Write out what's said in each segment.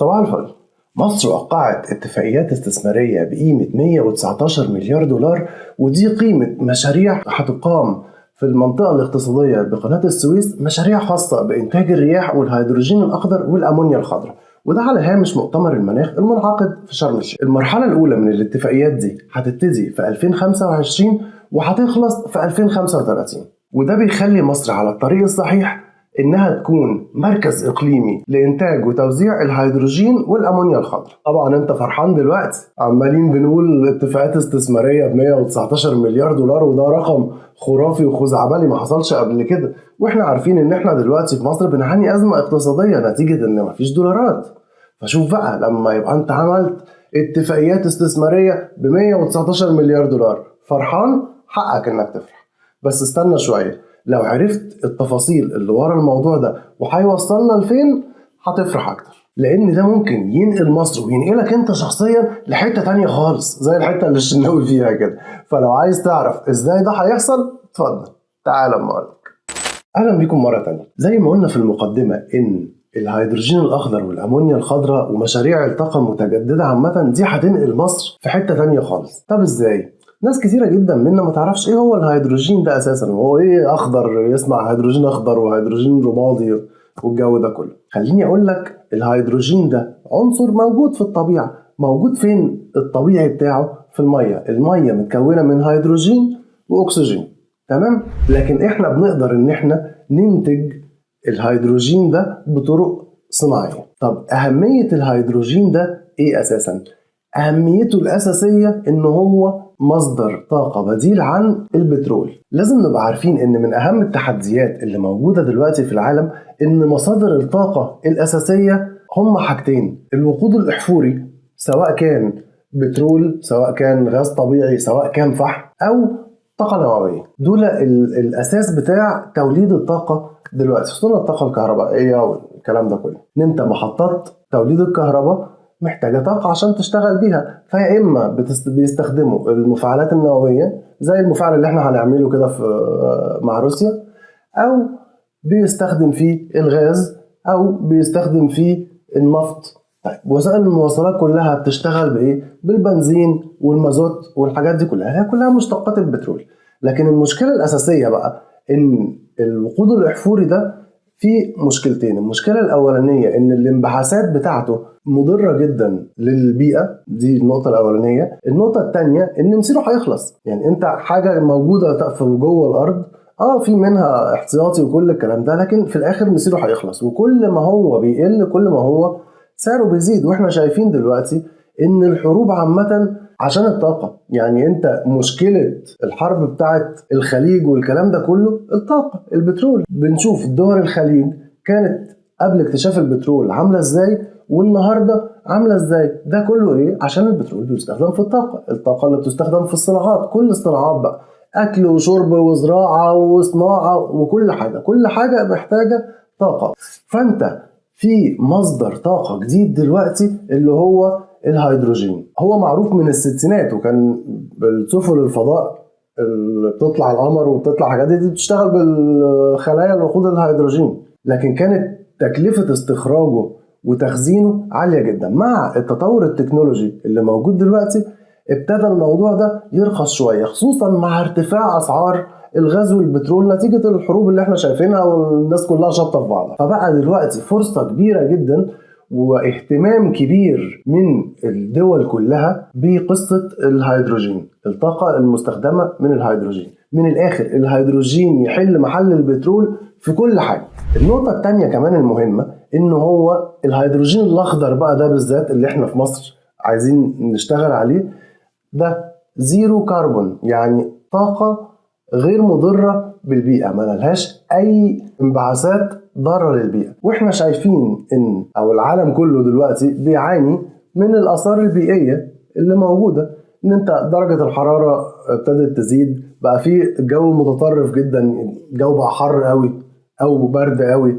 صباح الفل. مصر وقعت اتفاقيات استثمارية بقيمة 119 مليار دولار، ودي قيمة مشاريع هتقام في المنطقة الاقتصادية بقناة السويس، مشاريع خاصة بإنتاج الرياح والهيدروجين الأخضر والأمونيا الخضراء، وده على هامش مؤتمر المناخ المنعقد في شرم الشيخ. المرحلة الأولى من الاتفاقيات دي هتبتدي في 2025 وهتخلص في 2035، وده بيخلي مصر على الطريق الصحيح إنها تكون مركز إقليمي لإنتاج وتوزيع الهيدروجين والأمونيا الخضراء. طبعا أنت فرحان دلوقتي، عمالين بنقول اتفاقات استثمارية ب 119 مليار دولار، وده رقم خرافي وخزعبلي ما حصلش قبل كده، وإحنا عارفين إن إحنا دلوقتي في مصر بنعاني أزمة اقتصادية نتيجة إن مفيش دولارات. فشوف بقى لما يبقى أنت عملت اتفاقيات استثمارية ب 119 مليار دولار، فرحان، حقك إنك تفرح. بس استنى شوية، لو عرفت التفاصيل اللي ورا الموضوع ده وهيوصلنا لفين هتفرح اكتر، لان ده ممكن ينقل مصر وينقلك انت شخصيا لحته تانية خالص، زي الحته اللي الشناوي فيها كده. فلو عايز تعرف ازاي ده هيحصل، اتفضل تعال اما اقولك. اهلا بيكم مره تانية. زي ما قلنا في المقدمه ان الهيدروجين الاخضر والامونيا الخضراء ومشاريع الطاقه المتجدده عامه دي هتنقل مصر في حته تانية خالص. طب ازاي؟ ناس كتيرة جدا منا ما تعرفش ايه هو الهيدروجين ده اساسا، وهو ايه اخضر، يسمع هيدروجين اخضر وهيدروجين رمادي والجو ده كله. خليني اقول لك، الهيدروجين ده عنصر موجود في الطبيعة. موجود فين الطبيعي بتاعه؟ في المية. المية متكونة من هيدروجين واكسجين، تمام؟ لكن احنا بنقدر ان احنا ننتج الهيدروجين ده بطرق صناعية. طب اهمية الهيدروجين ده ايه اساسا؟ أهميته الأساسية إن هو مصدر طاقة بديل عن البترول. لازم نبقى عارفين إن من أهم التحديات اللي موجودة دلوقتي في العالم إن مصادر الطاقة الأساسية هم حاجتين: الوقود الأحفوري، سواء كان بترول، سواء كان غاز طبيعي، سواء كان فحم، أو طاقة نووية. دول الأساس بتاع توليد الطاقة دلوقتي، خصوصا الطاقة الكهربائية والكلام ده كله. إن أنت محطات توليد الكهرباء محتاجة طاقة عشان تشتغل بيها، فيا إما بيستخدموا المفاعلات النووية زي المفاعل اللي احنا هنعمله كده مع روسيا، أو بيستخدم فيه الغاز، أو بيستخدم فيه النفط. طيب وسائل المواصلات كلها بتشتغل بإيه؟ بالبنزين والمازوت والحاجات دي كلها، هي كلها مشتقات البترول. لكن المشكلة الأساسية بقى إن الوقود الأحفوري ده في مشكلتين. المشكلة الأولانية إن الانبعاثات بتاعته مضرة جدا للبيئة، دي النقطة الأولانية. النقطة الثانية إن مصيره هيخلص. يعني أنت حاجة موجودة في جوه الأرض، في منها احتياطي وكل الكلام ده، لكن في الآخر مصيره هيخلص، وكل ما هو بيقل كل ما هو سعره بيزيد. وإحنا شايفين دلوقتي إن الحروب عامة عشان الطاقة. يعني انت مشكلة الحرب بتاعت الخليج والكلام ده كله الطاقة، البترول. بنشوف دول الخليج كانت قبل اكتشاف البترول عاملة ازاي والنهاردة عاملة ازاي. ده كله ايه؟ عشان البترول بيستخدم في الطاقة اللي بتستخدم في الصناعات، كل الصناعات بقى، اكل وشرب وزراعة وصناعة وكل حاجة، كل حاجة محتاجة طاقة. فانت في مصدر طاقة جديد دلوقتي اللي هو الهيدروجين. هو معروف من الستينات، وكان بالسفن الفضاء اللي بتطلع القمر وبتطلع حاجات دي بتشتغل بالخلايا الوقود الهيدروجين، لكن كانت تكلفة استخراجه وتخزينه عالية جدا. مع التطور التكنولوجي اللي موجود دلوقتي ابتدى الموضوع ده يرخص شوية، خصوصا مع ارتفاع أسعار الغاز والبترول نتيجة الحروب اللي احنا شايفينها والناس كلها شابطة في بعضها. فبقى دلوقتي فرصة كبيرة جدا واهتمام كبير من الدول كلها بقصة الهيدروجين، الطاقة المستخدمة من الهيدروجين. من الآخر الهيدروجين يحل محل البترول في كل حاجة. النقطة التانية كمان المهمة إنه هو الهيدروجين الأخضر بقى ده بالذات اللي احنا في مصر عايزين نشتغل عليه، ده زيرو كربون، يعني طاقة غير مضرة بالبيئة، ما لهاش أي انبعاثات ضارة للبيئة. واحنا شايفين ان العالم كله دلوقتي بيعاني من الآثار البيئية اللي موجودة، ان انت درجة الحرارة ابتدت تزيد، بقى في الجو متطرف جدا، الجو بقى حر قوي او برد قوي،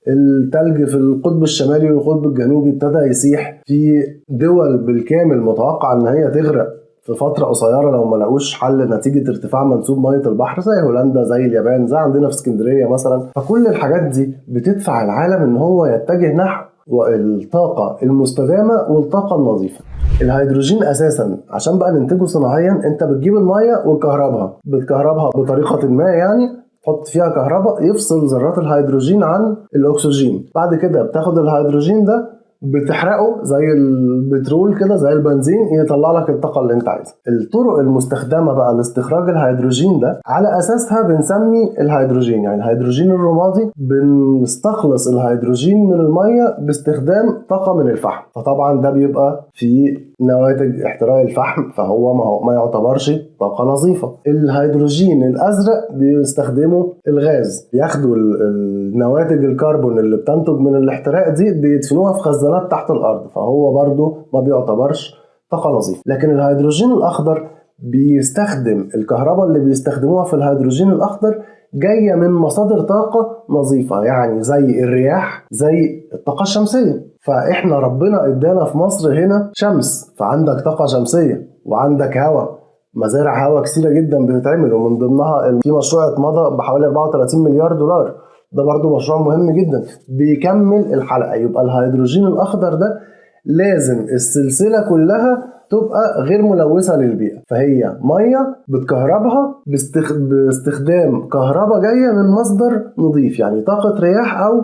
التلج في القطب الشمالي والقطب الجنوبي ابتدى يسيح، في دول بالكامل متوقع ان هي تغرق في فترة قصيرة لو ما لقوش حل نتيجة ارتفاع منسوب مية البحر، زي هولندا، زي اليابان، زي عندنا في اسكندرية مثلا. فكل الحاجات دي بتدفع العالم ان هو يتجه نحو والطاقة المستدامة والطاقة النظيفة. الهيدروجين أساسا عشان بقى ننتجه صناعيا انت بتجيب المية وتكهربها، بتكهربها بطريقة ما، يعني تحط فيها كهرباء يفصل ذرات الهيدروجين عن الأكسجين. بعد كده بتاخد الهيدروجين ده بتحرقه زي البترول كده، زي البنزين، يطلع لك الطاقة اللي انت عايزها. الطرق المستخدمة بقى لاستخراج الهيدروجين ده على أساسها بنسمي الهيدروجين، يعني الهيدروجين الرمادي بنستخلص الهيدروجين من المية باستخدام طاقة من الفحم. فطبعا ده بيبقى في نواتج احتراق الفحم، فهو ما يعتبرش طاقة نظيفة. الهيدروجين الأزرق بيستخدموا الغاز، بياخدوا النواتج الكربون اللي بتنتج من الاحتراق دي بيدفنوها في خزانات تحت الأرض، فهو برضو ما بيعتبرش طاقة نظيفة. لكن الهيدروجين الأخضر بيستخدم الكهرباء اللي بيستخدموها في الهيدروجين الأخضر جاية من مصادر طاقة نظيفة، يعني زي الرياح، زي الطاقة الشمسية. فإحنا ربنا إدانا في مصر هنا شمس، فعندك طاقة شمسية وعندك هواء، مزارع هواء كثيرة جدا بتتعمل، ومن ضمنها في مشروع اتمضى بحوالي 34 مليار دولار. ده برضو مشروع مهم جدا بيكمل الحلقة. يبقى الهيدروجين الأخضر ده لازم السلسلة كلها تبقى غير ملوثة للبيئة، فهي مية بتكهربها باستخدام كهرباء جاية من مصدر نظيف، يعني طاقة رياح أو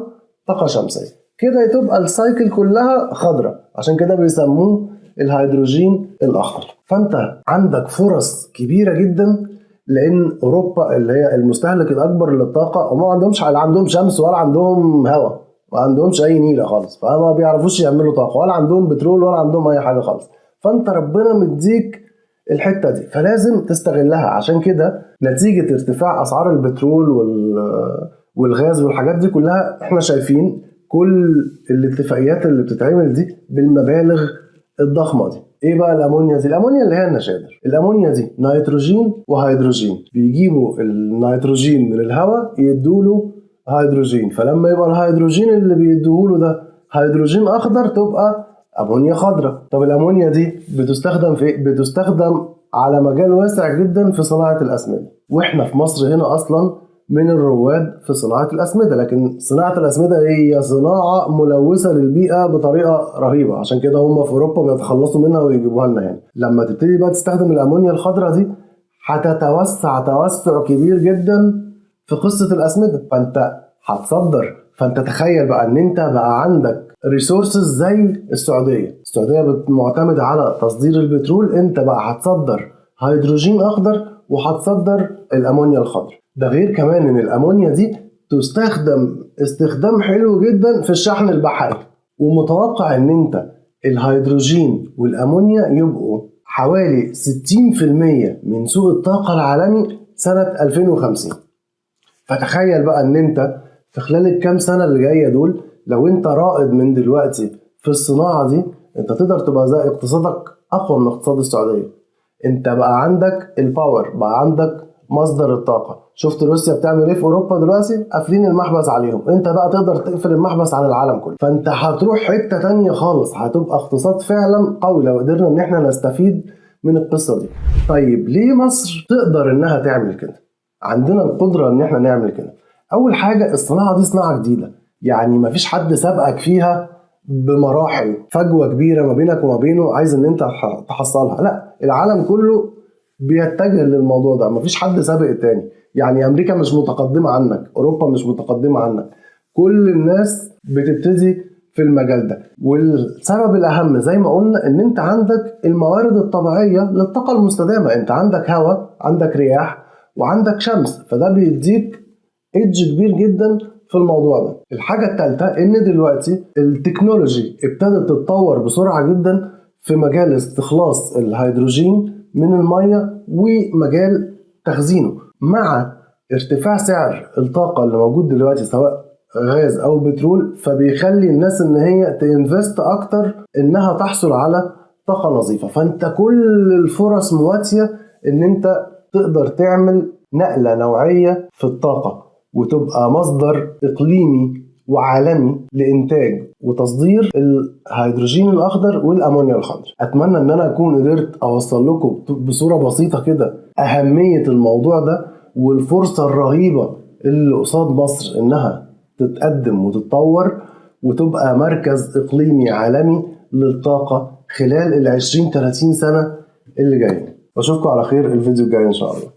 طاقة شمسية، كده تبقى السايكل كلها خضراء. عشان كده بيسموه الهيدروجين الأخضر. فأنت عندك فرص كبيرة جدا، لأن أوروبا اللي هي المستهلك الأكبر للطاقة وما عندهم شمس ولا عندهم هواء، ما عندهمش أي نيلة خالص، فما بيعرفوش يعملوا طاقة، ولا عندهم بترول ولا عندهم أي حاجة خالص. فأنت ربنا مديك الحتة دي فلازم تستغلها. عشان كده نتيجة ارتفاع أسعار البترول والغاز والحاجات دي كلها احنا شايفين كل الاتفاقيات اللي بتتعمل دي بالمبالغ الضخمة دي. ايه بقى الامونيا دي؟ الامونيا اللي هي النشادر. الامونيا دي نيتروجين وهيدروجين، بيجيبوا النيتروجين من الهواء يدوله هيدروجين، فلما يبقى الهيدروجين اللي بيدوله ده هيدروجين اخضر تبقى امونيا خضراء. طب الامونيا دي بتستخدم في ايه؟ بتستخدم على مجال واسع جدا في صناعة الاسمدة، واحنا في مصر هنا اصلا من الرواد في صناعة الأسمدة. لكن صناعة الأسمدة هي صناعة ملوثة للبيئة بطريقة رهيبة، عشان كده هم في أوروبا بيتخلصوا منها ويجيبوها لنا هنا. لما تبتدي بقى تستخدم الأمونيا الخضراء دي هتتوسع توسع كبير جدا في قصة الأسمدة، فأنت هتصدر. فأنت تخيل بقى أن أنت بقى عندك ريسورسز زي السعودية معتمدة على تصدير البترول، أنت بقى هتصدر هيدروجين أخضر وهتصدر الأمونيا الخضراء. ده غير كمان ان الامونيا دي تستخدم استخدام حلو جدا في الشحن البحري، ومتوقع ان انت الهيدروجين والامونيا يبقوا حوالي 60% من سوق الطاقة العالمي سنة 2050. فتخيل بقى ان انت في خلال الكام سنة اللي جاية دول لو انت رائد من دلوقتي في الصناعة دي، انت تقدر تبقى زي اقتصادك اقوى من اقتصاد السعودية. انت بقى عندك الباور، بقى عندك مصدر الطاقة. شفت روسيا بتعمل ايه في اوروبا دلوقتي؟ قافلين المحبس عليهم، انت بقى تقدر تقفل المحبس على العالم كله، فانت هتروح حتة تانية خالص، هتبقى اقتصاد فعلا قوي لو قدرنا ان احنا نستفيد من القصة دي. طيب ليه مصر تقدر انها تعمل كده؟ عندنا القدرة ان احنا نعمل كده. اول حاجة الصناعة دي صناعة جديدة، يعني مفيش حد سابقك فيها بمراحل، فجوة كبيرة ما بينك وما بينه عايز ان انت تحصلها. لا، العالم كله بيتجه للموضوع ده، مفيش حد سابق التاني. يعني امريكا مش متقدمة عنك، اوروبا مش متقدمة عنك، كل الناس بتبتدي في المجال ده. والسبب الاهم زي ما قلنا ان انت عندك الموارد الطبيعية للطاقة المستدامة، انت عندك هواء، عندك رياح، وعندك شمس، فده بيديك ايدج كبير جدا في الموضوع ده. الحاجة الثالثة ان دلوقتي التكنولوجي ابتدت تتطور بسرعة جدا في مجال استخلاص الهيدروجين من المية ومجال تخزينه. مع ارتفاع سعر الطاقة اللي موجود دلوقتي سواء غاز أو بترول، فبيخلي الناس إن هي تنفست أكتر إنها تحصل على طاقة نظيفة. فأنت كل الفرص مواتية إن أنت تقدر تعمل نقلة نوعية في الطاقة وتبقى مصدر إقليمي وعالمي لإنتاج وتصدير الهيدروجين الأخضر والأمونيا الخضراء. أتمنى أن أنا أكون قدرت أوصل لكم بصورة بسيطة كده أهمية الموضوع ده والفرصة الرهيبة اللي قصاد مصر إنها تتقدم وتتطور، وتبقى مركز إقليمي عالمي للطاقة خلال 20-30 سنة اللي جايين. واشوفكم على خير الفيديو الجاي إن شاء الله.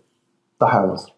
تحيا مصر.